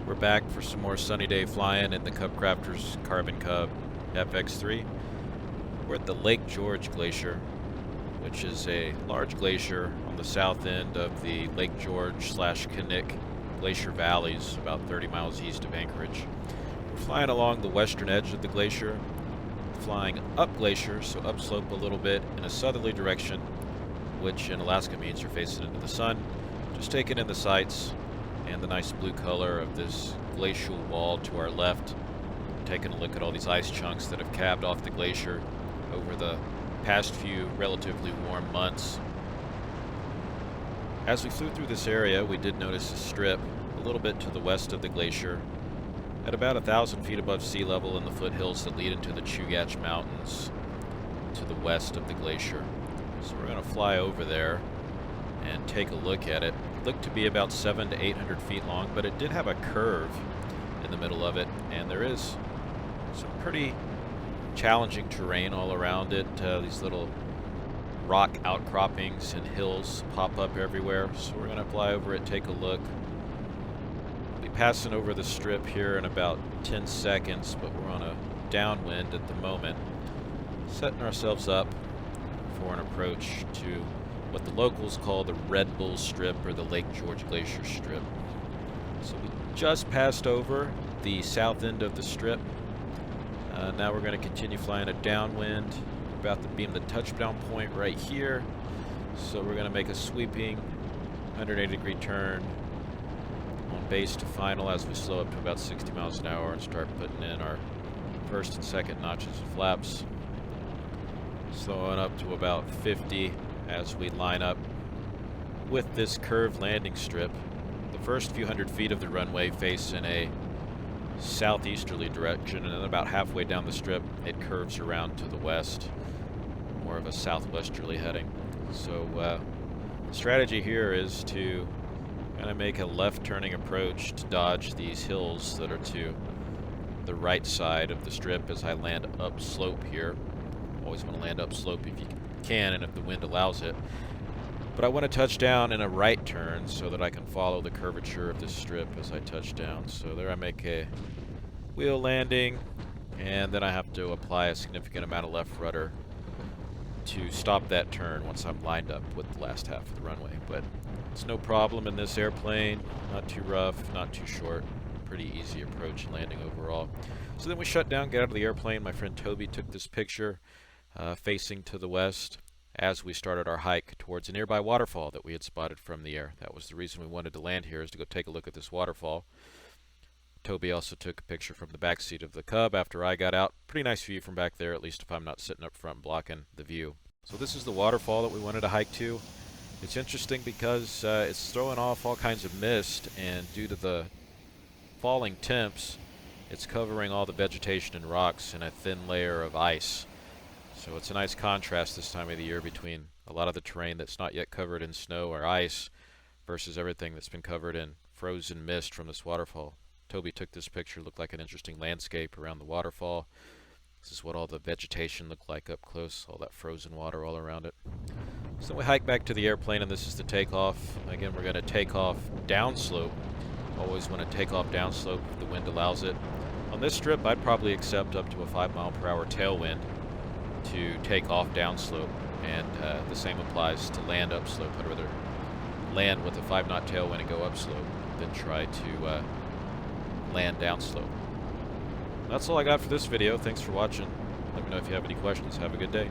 We're back for some more sunny day flying in the Cub Crafters Carbon Cub FX3. We're at the Lake George Glacier, which is a large glacier on the south end of the Lake George/Knik Glacier Valleys, about 30 miles east of Anchorage. We're flying along the western edge of the glacier, flying up glacier, so upslope a little bit in a southerly direction, which in Alaska means you're facing into the sun. Just taking in the sights and the nice blue color of this glacial wall to our left. Taking a look at all these ice chunks that have calved off the glacier over the past few relatively warm months. As we flew through this area, we did notice a strip a little bit to the west of the glacier at about 1,000 feet above sea level in the foothills that lead into the Chugach Mountains to the west of the glacier. So we're going to fly over there and take a look at it. It looked to be about 700 to 800 feet long, but it did have a curve in the middle of it, and there is some pretty challenging terrain all around it. These little rock outcroppings and hills pop up everywhere, so we're going to fly over it, take a look. We'll be passing over the strip here in about 10 seconds, but we're on a downwind at the moment, setting ourselves up for an approach to what the locals call the Red Bull Strip or the Lake George Glacier Strip. So we just passed over the south end of the strip. Now we're going to continue flying a downwind. We're about to beam the touchdown point right here. So we're going to make a sweeping 180-degree turn on base to final as we slow up to about 60 miles an hour and start putting in our first and second notches of flaps. Slowing up to about 50 as we line up with this curved landing strip. The first few hundred feet of the runway face in a southeasterly direction, and then about halfway down the strip it curves around to the west, more of a southwesterly heading. So the strategy here is to kind of make a left turning approach to dodge these hills that are to the right side of the strip as I land upslope here. Always want to land upslope if you can and if the wind allows it. But I want to touch down in a right turn so that I can follow the curvature of this strip as I touch down. So there I make a wheel landing, and then I have to apply a significant amount of left rudder to stop that turn once I'm lined up with the last half of the runway. But it's no problem in this airplane, not too rough, not too short, pretty easy approach and landing overall. So then we shut down, get out of the airplane. My friend Toby took this picture facing to the west as we started our hike towards a nearby waterfall that we had spotted from the air. That was the reason we wanted to land here, is to go take a look at this waterfall. Toby also took a picture from the back seat of the Cub after I got out. Pretty nice view from back there, at least if I'm not sitting up front blocking the view. So this is the waterfall that we wanted to hike to. It's interesting because it's throwing off all kinds of mist, and due to the falling temps, it's covering all the vegetation and rocks in a thin layer of ice. So it's a nice contrast this time of the year between a lot of the terrain that's not yet covered in snow or ice versus everything that's been covered in frozen mist from this waterfall. Toby took this picture, looked like an interesting landscape around the waterfall. This is what all the vegetation looked like up close, all that frozen water all around it. So we hike back to the airplane, and this is the takeoff. Again, we're going to take off downslope. Always want to take off downslope if the wind allows it. On this strip, I'd probably accept up to a 5-mile-per-hour tailwind to take off downslope, and the same applies to land upslope. I'd rather land with a 5-knot tailwind and go upslope than try to land downslope. That's all I got for this video. Thanks for watching. Let me know if you have any questions. Have a good day.